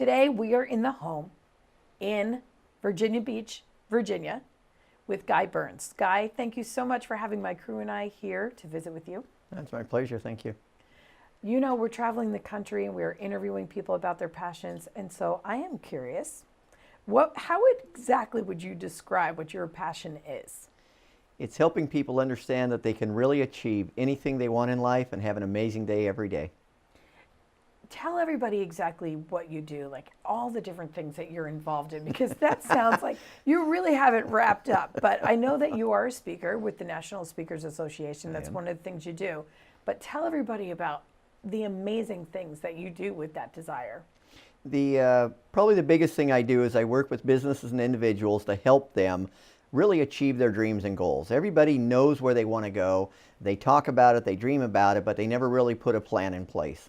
Today we are in the home in Virginia Beach, Virginia, with Guy Burns. Guy, thank you so much for having my crew and I here to visit with you. That's my pleasure. Thank you. You know, we're traveling the country and we're interviewing people about their passions. And so I am curious, how exactly would you describe what your passion is? It's helping people understand that they can really achieve anything they want in life and have an amazing day every day. Tell everybody exactly what you do, like all the different things that you're involved in, because that sounds like you really have it wrapped up. But I know that you are a speaker with the National Speakers Association. That's one of the things you do. But tell everybody about the amazing things that you do with that desire. Probably the biggest thing I do is I work with businesses and individuals to help them really achieve their dreams and goals. Everybody knows where they want to go. They talk about it, they dream about it, but they never really put a plan in place.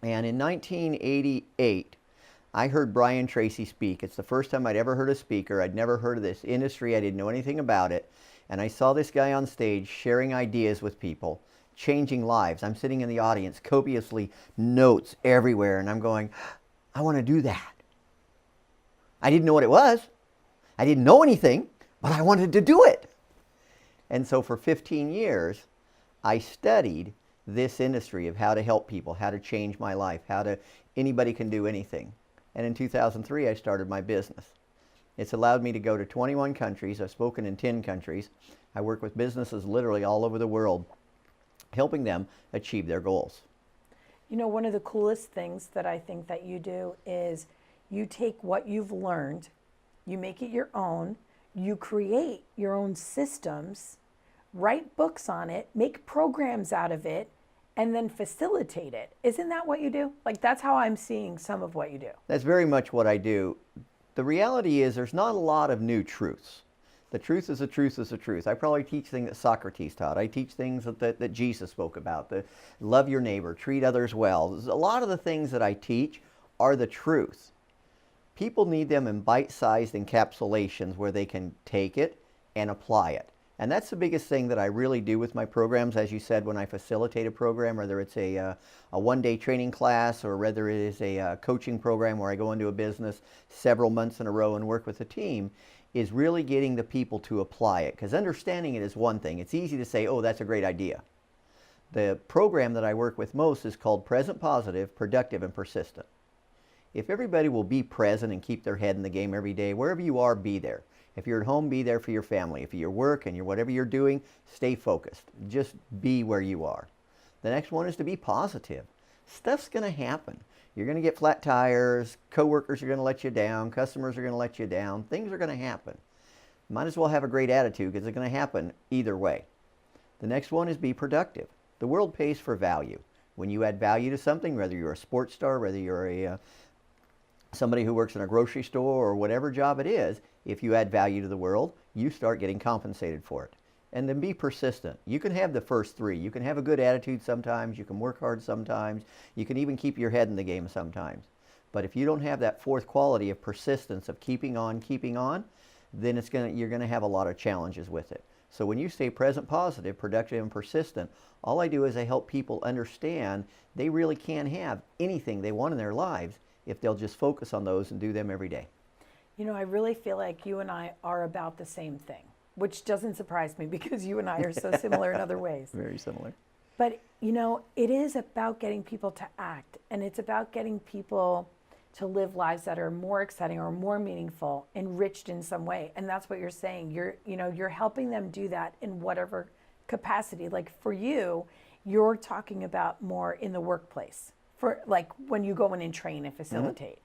And in 1988, I heard Brian Tracy speak. It's the first time I'd ever heard a speaker. I'd never heard of this industry. I didn't know anything about it. And I saw this guy on stage sharing ideas with people, changing lives. I'm sitting in the audience, copiously notes everywhere, and I'm going, I want to do that. I didn't know what it was. I didn't know anything, but I wanted to do it. And so for 15 years, I studied this industry of how to help people, how to change my life, anybody can do anything. And in 2003, I started my business. It's allowed me to go to 21 countries. I've spoken in 10 countries. I work with businesses literally all over the world, helping them achieve their goals. You know, one of the coolest things that I think that you do is you take what you've learned, you make it your own, you create your own systems, write books on it, make programs out of it, and then facilitate it. Isn't that what you do? Like, that's how I'm seeing some of what you do. That's very much what I do. The reality is there's not a lot of new truths. The truth is the truth is the truth. I probably teach things that Socrates taught. I teach things that Jesus spoke about. Love your neighbor, treat others well. A lot of the things that I teach are the truth. People need them in bite-sized encapsulations where they can take it and apply it. And that's the biggest thing that I really do with my programs. As you said, when I facilitate a program, whether it's a one-day training class or whether it is a coaching program where I go into a business several months in a row and work with a team, is really getting the people to apply it. Because understanding it is one thing. It's easy to say, oh, that's a great idea. The program that I work with most is called Present Positive, Productive, and Persistent. If everybody will be present and keep their head in the game every day, wherever you are, be there. If you're at home, be there for your family. If you're at work and whatever you're doing, stay focused. Just be where you are. The next one is to be positive. Stuff's going to happen. You're going to get flat tires, coworkers are going to let you down, customers are going to let you down, things are going to happen. Might as well have a great attitude because it's going to happen either way. The next one is be productive. The world pays for value. When you add value to something, whether you're a sports star, whether you're somebody who works in a grocery store or whatever job it is, if you add value to the world, you start getting compensated for it. And then be persistent. You can have the first three. You can have a good attitude sometimes. You can work hard sometimes. You can even keep your head in the game sometimes. But if you don't have that fourth quality of persistence, of keeping on, then you're going to have a lot of challenges with it. So when you stay present, positive, productive, and persistent, all I do is I help people understand they really can have anything they want in their lives if they'll just focus on those and do them every day. You know, I really feel like you and I are about the same thing, which doesn't surprise me because you and I are so similar in other ways. Very similar. But, you know, it is about getting people to act, and it's about getting people to live lives that are more exciting or more meaningful, enriched in some way. And that's what you're saying. You're helping them do that in whatever capacity. Like for you, you're talking about more in the workplace. For like when you go in and train and facilitate,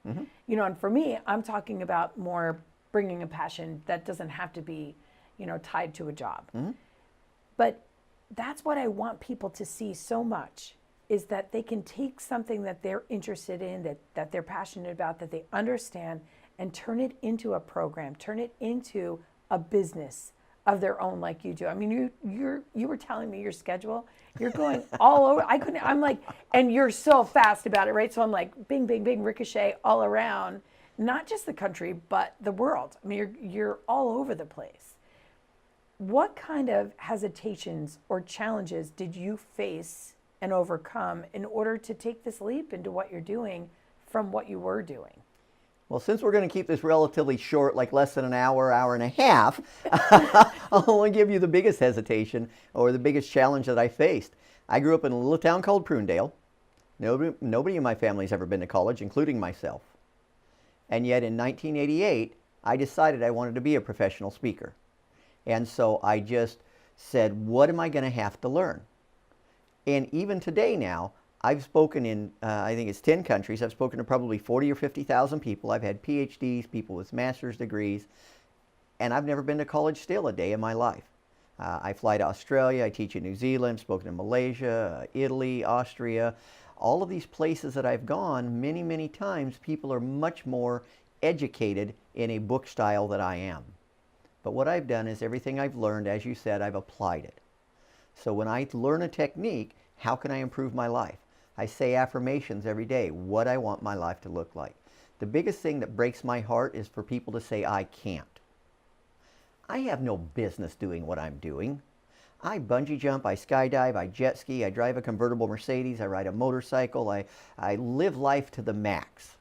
you know, and for me, I'm talking about more bringing a passion that doesn't have to be, you know, tied to a job. But that's what I want people to see so much, is that they can take something that they're interested in, that they're passionate about, that they understand, and turn it into a program, turn it into a business of their own, like you do. I mean, you were telling me your schedule. You're going all over. I'm like, and you're so fast about it, right? So I'm like, bing, bing, bing, ricochet all around, not just the country, but the world. I mean, you're all over the place. What kind of hesitations or challenges did you face and overcome in order to take this leap into what you're doing from what you were doing? Well, since we're going to keep this relatively short, like less than an hour, hour and a half, I'll only give you the biggest hesitation or the biggest challenge that I faced. I grew up in a little town called Prunedale. Nobody in my family's ever been to college, including myself. And yet in 1988, I decided I wanted to be a professional speaker. And so I just said, what am I going to have to learn? And even today now, I've spoken in, I think it's 10 countries. I've spoken to probably 40 or 50,000 people. I've had PhDs, people with master's degrees, and I've never been to college still a day in my life. I fly to Australia, I teach in New Zealand, spoken in Malaysia, Italy, Austria. All of these places that I've gone, many, many times, people are much more educated in a book style than I am. But what I've done is everything I've learned, as you said, I've applied it. So when I learn a technique, how can I improve my life? I say affirmations every day, what I want my life to look like. The biggest thing that breaks my heart is for people to say, I can't. I have no business doing what I'm doing. I bungee jump, I skydive, I jet ski, I drive a convertible Mercedes, I ride a motorcycle, I live life to the max.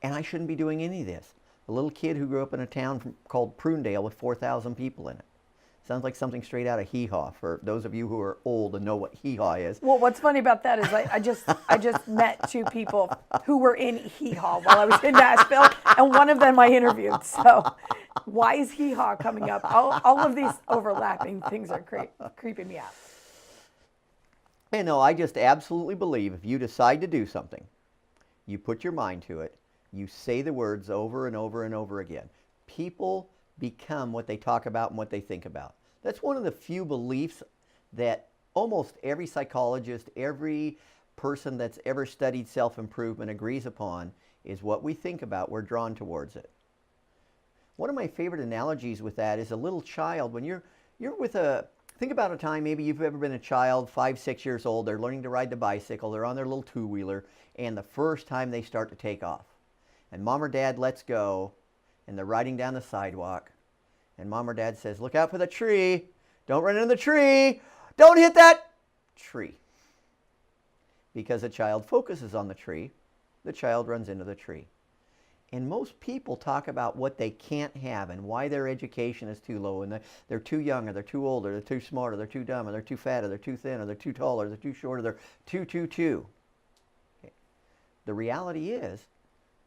And I shouldn't be doing any of this. A little kid who grew up in a town called Prunedale with 4,000 people in it. Sounds like something straight out of Hee Haw for those of you who are old and know what Hee Haw is. Well, what's funny about that is I just met two people who were in Hee Haw while I was in Nashville, and one of them I interviewed. So why is Hee Haw coming up? All of these overlapping things are creeping me out. You know, I just absolutely believe if you decide to do something, you put your mind to it, you say the words over and over and over again. People become what they talk about and what they think about. That's one of the few beliefs that almost every psychologist, every person that's ever studied self-improvement agrees upon is what we think about, we're drawn towards it. One of my favorite analogies with that is a little child. When you're with think about a time, maybe you've ever been a child, 5, 6 years old, they're learning to ride the bicycle, they're on their little two-wheeler, and the first time they start to take off. And mom or dad lets go, and they're riding down the sidewalk, and mom or dad says, look out for the tree, don't run into the tree, don't hit that tree. Because the child focuses on the tree, the child runs into the tree. And most people talk about what they can't have and why their education is too low, and they're too young, or they're too old, or they're too smart, or they're too dumb, or they're too fat, or they're too thin, or they're too tall, or they're too short, or they're too. Okay. The reality is,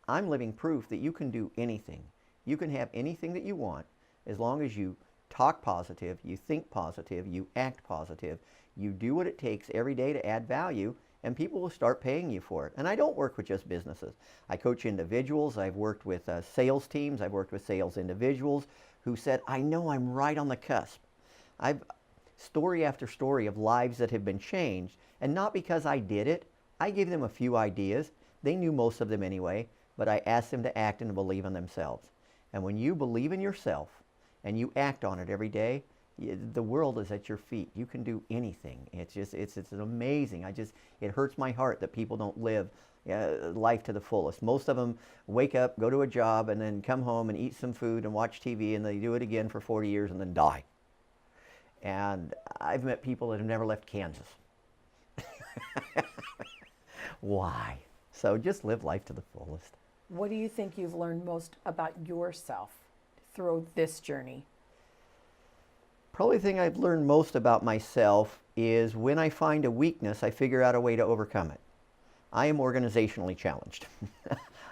I'm living proof that you can do anything. You can have anything that you want as long as you talk positive, you think positive, you act positive, you do what it takes every day to add value, and people will start paying you for it. And I don't work with just businesses. I coach individuals. I've worked with sales teams. I've worked with sales individuals who said, I know I'm right on the cusp. I've story after story of lives that have been changed, and not because I did it. I gave them a few ideas. They knew most of them anyway, but I asked them to act and to believe in themselves. And when you believe in yourself and you act on it every day, the world is at your feet. You can do anything. It's amazing. It hurts my heart that people don't live life to the fullest. Most of them wake up, go to a job, and then come home and eat some food and watch TV, and they do it again for 40 years and then die. And I've met people that have never left Kansas. Why? So just live life to the fullest. What do you think you've learned most about yourself through this journey? Probably the thing I've learned most about myself is when I find a weakness, I figure out a way to overcome it. I am organizationally challenged.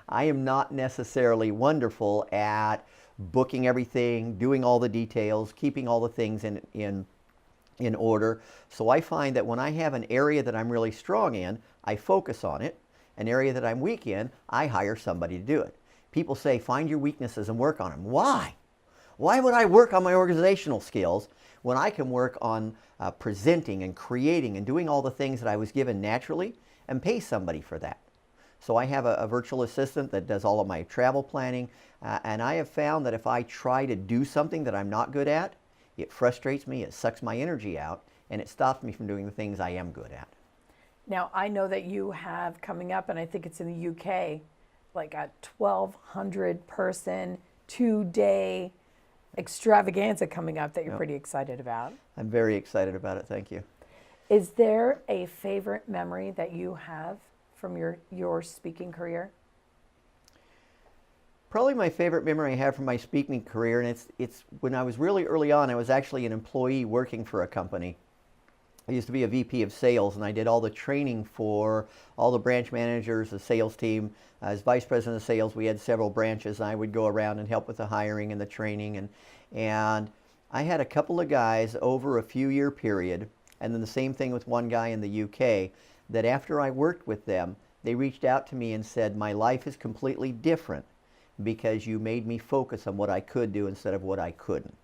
I am not necessarily wonderful at booking everything, doing all the details, keeping all the things in order. So I find that when I have an area that I'm really strong in, I focus on it. An area that I'm weak in, I hire somebody to do it. People say, find your weaknesses and work on them. Why? Why would I work on my organizational skills when I can work on presenting and creating and doing all the things that I was given naturally and pay somebody for that? So I have a virtual assistant that does all of my travel planning, and I have found that if I try to do something that I'm not good at, it frustrates me, it sucks my energy out, and it stops me from doing the things I am good at. Now, I know that you have coming up, and I think it's in the UK, like a 1,200 person, 2-day extravaganza coming up that you're pretty excited about. I'm very excited about it, thank you. Is there a favorite memory that you have from your speaking career? Probably my favorite memory I have from my speaking career, and it's when I was really early on. I was actually an employee working for a company. I used to be a VP of sales, and I did all the training for all the branch managers, the sales team. As vice president of sales, we had several branches, and I would go around and help with the hiring and the training. And I had a couple of guys over a few-year period, and then the same thing with one guy in the UK, that after I worked with them, they reached out to me and said, my life is completely different because you made me focus on what I could do instead of what I couldn't.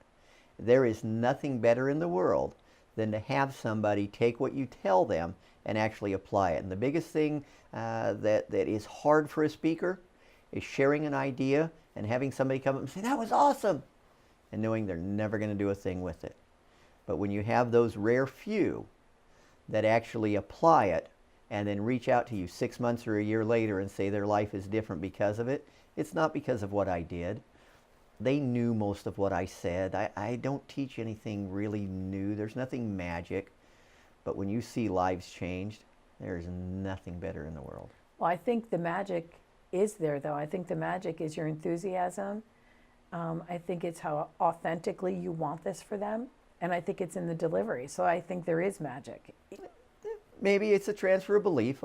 There is nothing better in the world than to have somebody take what you tell them and actually apply it. And the biggest thing that is hard for a speaker is sharing an idea and having somebody come up and say, that was awesome, and knowing they're never going to do a thing with it. But when you have those rare few that actually apply it and then reach out to you 6 months or a year later and say their life is different because of it, it's not because of what I did. They knew most of what I said. I don't teach anything really new. There's nothing magic. But when you see lives changed, there's nothing better in the world. Well, I think the magic is there, though. I think the magic is your enthusiasm. I think it's how authentically you want this for them. And I think it's in the delivery. So I think there is magic. Maybe it's a transfer of belief.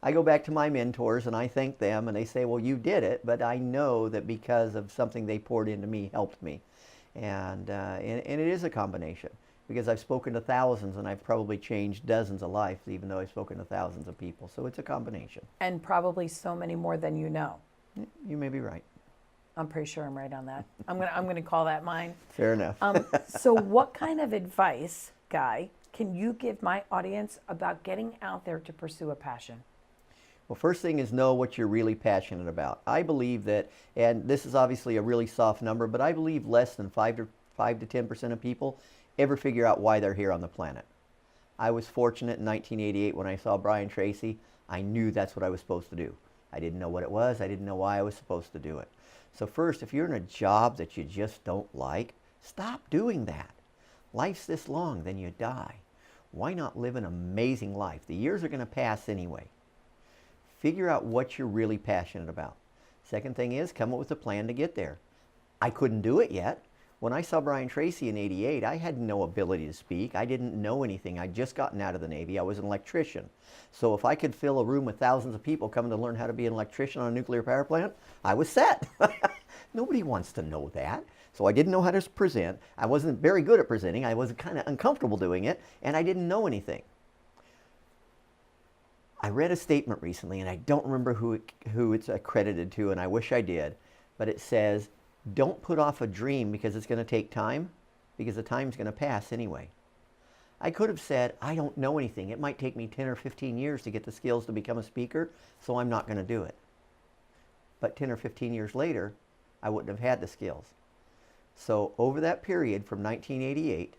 I go back to my mentors and I thank them, and they say, well, you did it, but I know that because of something they poured into me helped me. And it is a combination, because I've spoken to thousands and I've probably changed dozens of lives, even though I've spoken to thousands of people. So it's a combination. And probably so many more than you know. You may be right. I'm pretty sure I'm right on that. I'm gonna call that mine. Fair enough. So what kind of advice, Guy, can you give my audience about getting out there to pursue a passion? Well, first thing is know what you're really passionate about. I believe that, and this is obviously a really soft number, but I believe less than 5 to 10% of people ever figure out why they're here on the planet. I was fortunate in 1988 when I saw Brian Tracy. I knew that's what I was supposed to do. I didn't know what it was. I didn't know why I was supposed to do it. So first, if you're in a job that you just don't like, stop doing that. Life's this long, then you die. Why not live an amazing life? The years are going to pass anyway. Figure out what you're really passionate about. Second thing is, come up with a plan to get there. I couldn't do it yet. When I saw Brian Tracy in '88, I had no ability to speak. I didn't know anything. I'd just gotten out of the Navy. I was an electrician. So if I could fill a room with thousands of people coming to learn how to be an electrician on a nuclear power plant, I was set. Nobody wants to know that. So I didn't know how to present. I wasn't very good at presenting. I was kind of uncomfortable doing it, and I didn't know anything. I read a statement recently, and I don't remember who it's accredited to, and I wish I did, but it says, don't put off a dream because it's going to take time, because the time's going to pass anyway. I could have said, I don't know anything. It might take me 10 or 15 years to get the skills to become a speaker, so I'm not going to do it. But 10 or 15 years later, I wouldn't have had the skills. So over that period from 1988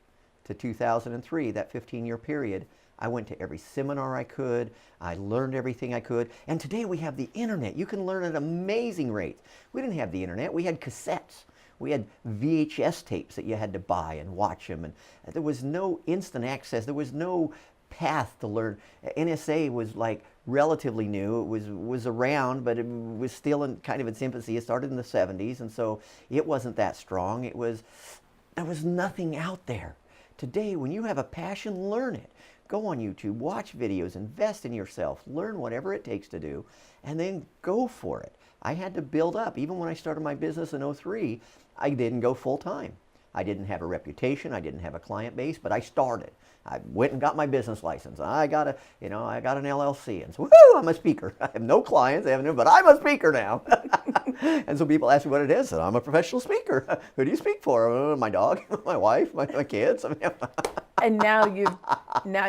to 2003, that 15-year period, I went to every seminar I could. I learned everything I could. And today we have the internet. You can learn at amazing rates. We didn't have the internet. We had cassettes. We had VHS tapes that you had to buy and watch them. And there was no instant access. There was no path to learn. NSA was like relatively new. It was around, but it was still in kind of its infancy. It started in the 70s, and so it wasn't that strong. There was nothing out there. Today, when you have a passion, learn it. Go on YouTube, watch videos, invest in yourself, learn whatever it takes to do, and then go for it. I had to build up. Even when I started my business in '03, I didn't go full time. I didn't have a reputation, I didn't have a client base, but I started. I went and got my business license. I got an LLC, and so woohoo, I'm a speaker. I have no clients, but I'm a speaker now. And so people ask me what it is, and I'm a professional speaker. Who do you speak for? My dog, my wife, my kids. And now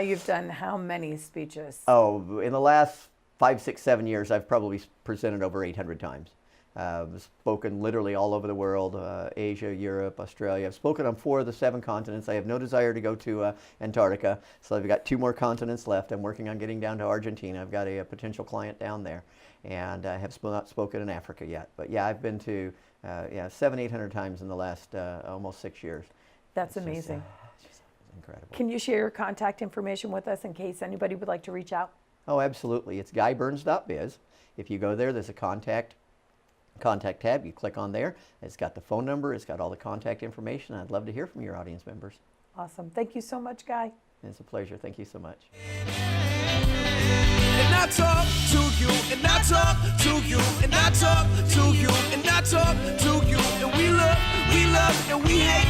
you've done how many speeches? Oh, in the last 5, 6, 7 years, I've probably presented over 800 times. I've spoken literally all over the world, Asia, Europe, Australia. I've spoken on 4 of the 7 continents. I have no desire to go to Antarctica, so I've got 2 more continents left. I'm working on getting down to Argentina. I've got a potential client down there, and I have not spoken in Africa yet. But yeah, I've been to 700, 800 times in the last almost 6 years. That's amazing. Just incredible. Can you share your contact information with us in case anybody would like to reach out? Oh, absolutely. It's guyburns.biz. If you go there, there's a contact tab. You click on there. It's got the phone number. It's got all the contact information. I'd love to hear from your audience members. Awesome. Thank you so much, Guy. It's a pleasure. Thank you so much. And I talk to you, and I talk to you, and I talk to you, and I talk to you, and we love, and we hate,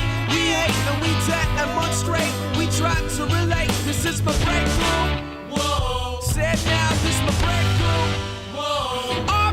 and we demonstrate. We try to relate. This is my breakthrough. Whoa. Said now, this is my breakthrough. Whoa.